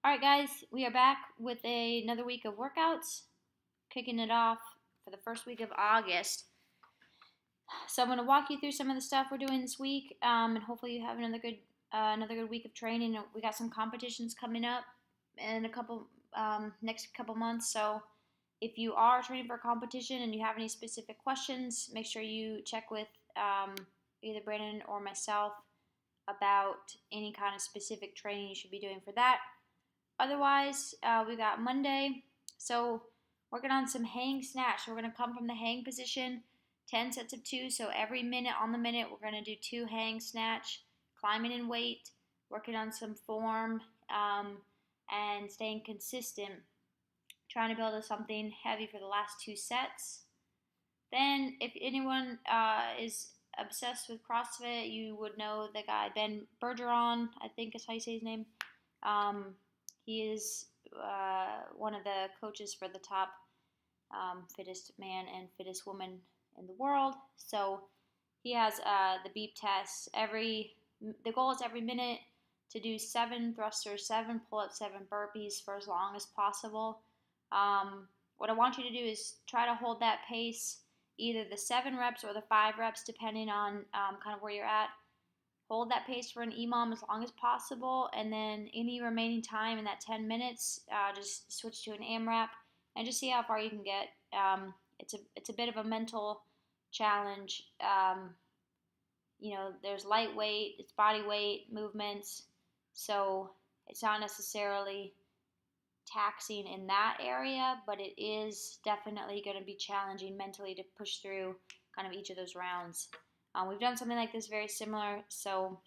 All right, guys, we are back with another week of workouts, kicking it off for the first week of August. So I'm going to walk you through some of the stuff we're doing this week, and hopefully you have another good week of training. We got some competitions coming up in a couple next couple months. So if you are training for a competition and you have any specific questions, make sure you check with either Brandon or myself about any kind of specific training you should be doing for that. Otherwise, we got Monday. So working on some hang snatch. So we're going to come from the hang position, 10 sets of 2. So every minute on the minute, we're going to do 2 hang snatch, climbing in weight, working on some form, and staying consistent, trying to build something heavy for the last 2 sets. Then if anyone is obsessed with CrossFit, you would know the guy Ben Bergeron, I think is how you say his name. He is one of the coaches for the top fittest man and fittest woman in the world. So he has the beep test. The goal is every minute to do 7 thrusters, 7 pull-ups, 7 burpees for as long as possible. What I want you to do is try to hold that pace, either the 7 reps or the 5 reps, depending on kind of where you're at. Hold that pace for an EMOM as long as possible, and then any remaining time in that 10 minutes, just switch to an AMRAP and just see how far you can get. It's a bit of a mental challenge. There's lightweight, it's body weight movements, so it's not necessarily taxing in that area, but it is definitely going to be challenging mentally to push through kind of each of those rounds. We've done something like this very similar, so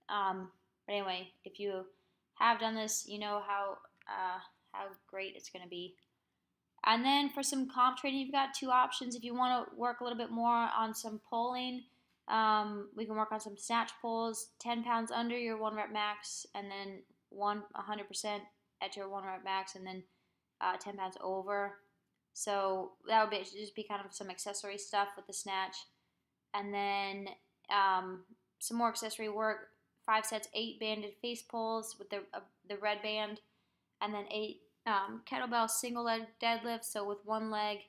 but anyway, if you have done this, you know how great it's going to be. And then for some comp training, you've got 2 options. If you want to work a little bit more on some pulling, we can work on some snatch pulls, 10 pounds under your 1 rep max, and then 100% at your 1 rep max, and then 10 pounds over. So that would just be kind of some accessory stuff with the snatch. And then some more accessory work, 5 sets, 8 banded face pulls with the red band, and then 8 kettlebell single leg deadlifts, so with 1 leg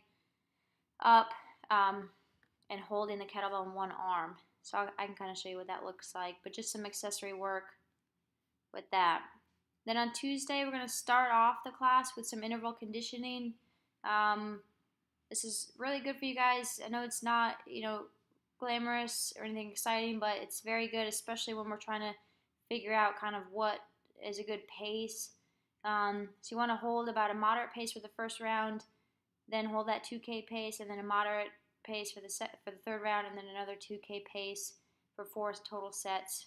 up and holding the kettlebell in 1 arm. So I can kind of show you what that looks like, but just some accessory work with that. Then on Tuesday, we're going to start off the class with some interval conditioning. This is really good for you guys. I know it's not, glamorous or anything exciting, but it's very good, especially when we're trying to figure out kind of what is a good pace. So you want to hold about a moderate pace for the first round, then hold that 2K pace, and then a moderate pace for the 3rd round, and then another 2K pace for 4 total sets.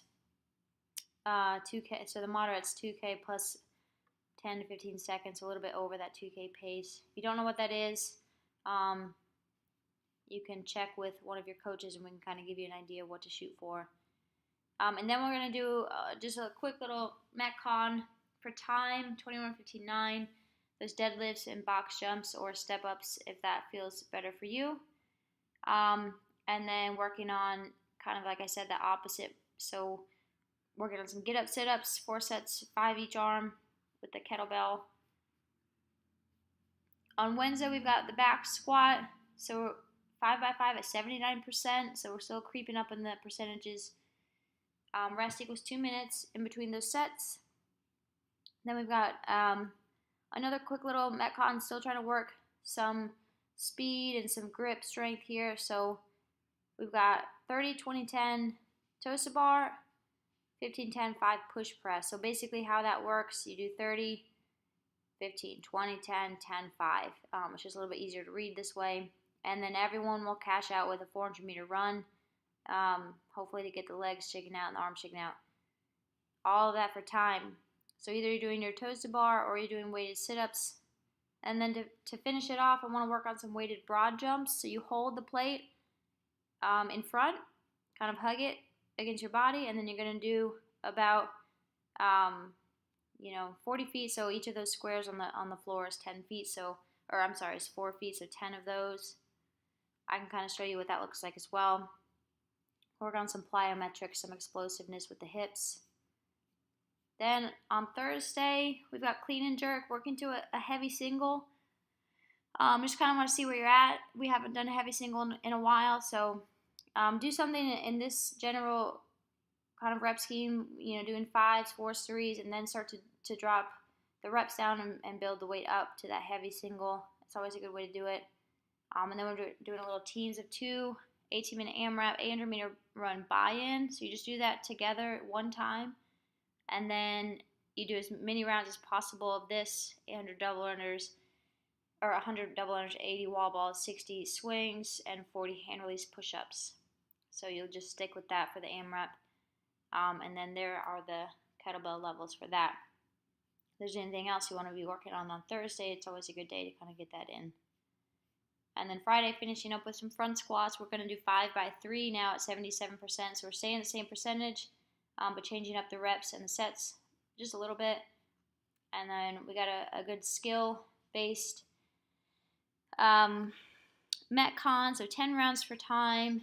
2K, so the moderate's 2K plus 10 to 15 seconds, a little bit over that 2K pace. If you don't know what that is, you can check with one of your coaches and we can kind of give you an idea of what to shoot for. And then we're going to do just a quick little Metcon for time, 21:59. Those deadlifts and box jumps or step ups if that feels better for you. And then working on kind of, like I said, the opposite. So working on some get up sit ups, 4 sets, 5 each arm with the kettlebell. On Wednesday, we've got the back squat. So 5x5 at 79%, so we're still creeping up in the percentages. Rest equals 2 minutes in between those sets. Then we've got another quick little Metcon, still trying to work some speed and some grip strength here. So we've got 30, 20, 10 toe to bar, 15, 10, 5 push press. So basically how that works, you do 30, 15, 20, 10, 10, 5, which is a little bit easier to read this way. And then everyone will cash out with a 400-meter run, hopefully to get the legs shaking out and the arms shaking out. All of that for time. So either you're doing your toes to bar or you're doing weighted sit-ups. And then to finish it off, I want to work on some weighted broad jumps. So you hold the plate in front, kind of hug it against your body, and then you're going to do about 40 feet. So each of those squares on the floor is 10 feet. It's 4 feet, so 10 of those. I can kind of show you what that looks like as well. Work on some plyometrics, some explosiveness with the hips. Then on Thursday, we've got clean and jerk, working to a heavy single. Just kind of want to see where you're at. We haven't done a heavy single in a while, so do something in this general kind of rep scheme, doing 5s, 4s, 3s, and then start to drop the reps down and build the weight up to that heavy single. It's always a good way to do it. And then we're doing a little teams of 2, 18-minute AMRAP, 800-meter run buy-in. So you just do that together at one time. And then you do as many rounds as possible of this, 800 double unders, or 100 double unders, 80 wall balls, 60 swings, and 40 hand release push-ups. So you'll just stick with that for the AMRAP. And then there are the kettlebell levels for that. If there's anything else you want to be working on Thursday, it's always a good day to kind of get that in. And then Friday, finishing up with some front squats. We're going to do 5 by 3 now at 77%. So we're staying the same percentage, but changing up the reps and the sets just a little bit. And then we got a good skill-based Metcon, so 10 rounds for time,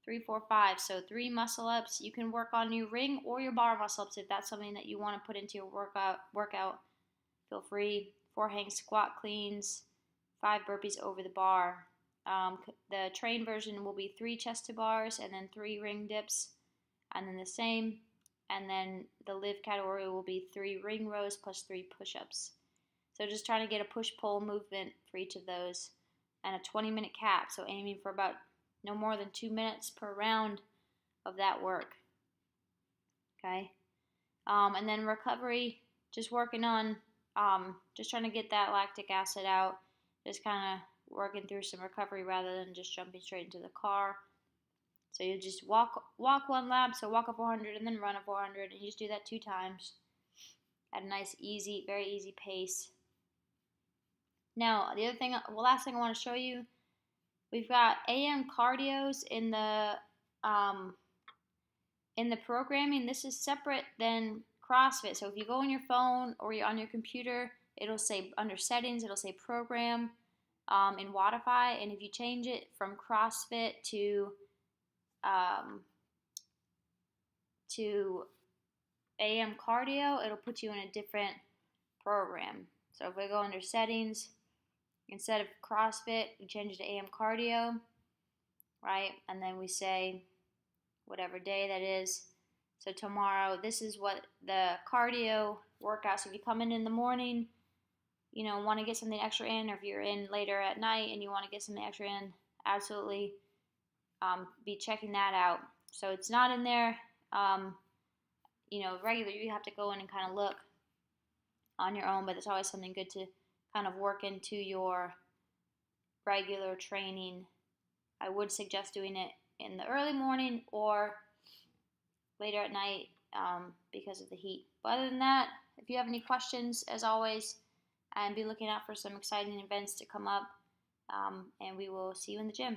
3, 4, 5. So 3 muscle ups. You can work on your ring or your bar muscle ups if that's something that you want to put into your workout. Feel free. 4 hang squat cleans, 5 burpees over the bar. The train version will be 3 chest to bars and then 3 ring dips, and then the same. And then the live category will be 3 ring rows plus 3 push-ups. So just trying to get a push-pull movement for each of those, and a 20-minute cap. So aiming for about no more than 2 minutes per round of that work. Okay. And then recovery, just working on, just trying to get that lactic acid out. Just kind of working through some recovery rather than just jumping straight into the car. So you just walk 1 lap, so walk a 400 and then run a 400, and you just do that 2 times at a nice, easy, very easy pace. Now, last thing I want to show you, we've got AM cardios in the programming. This is separate than CrossFit. So if you go on your phone or you're on your computer, it'll say under settings, it'll say program in Wodify, and if you change it from CrossFit to AM cardio, it'll put you in a different program. So if we go under settings, instead of CrossFit, we change it to AM cardio, right? And then we say whatever day that is. So tomorrow, this is what the cardio workout. So if you come in the morning, want to get something extra in, or if you're in later at night and you want to get something extra in, absolutely be checking that out. So it's not in there, regular. You have to go in and kind of look on your own, but it's always something good to kind of work into your regular training. I would suggest doing it in the early morning or later at night because of the heat. But other than that, if you have any questions, as always, and be looking out for some exciting events to come up, and we will see you in the gym.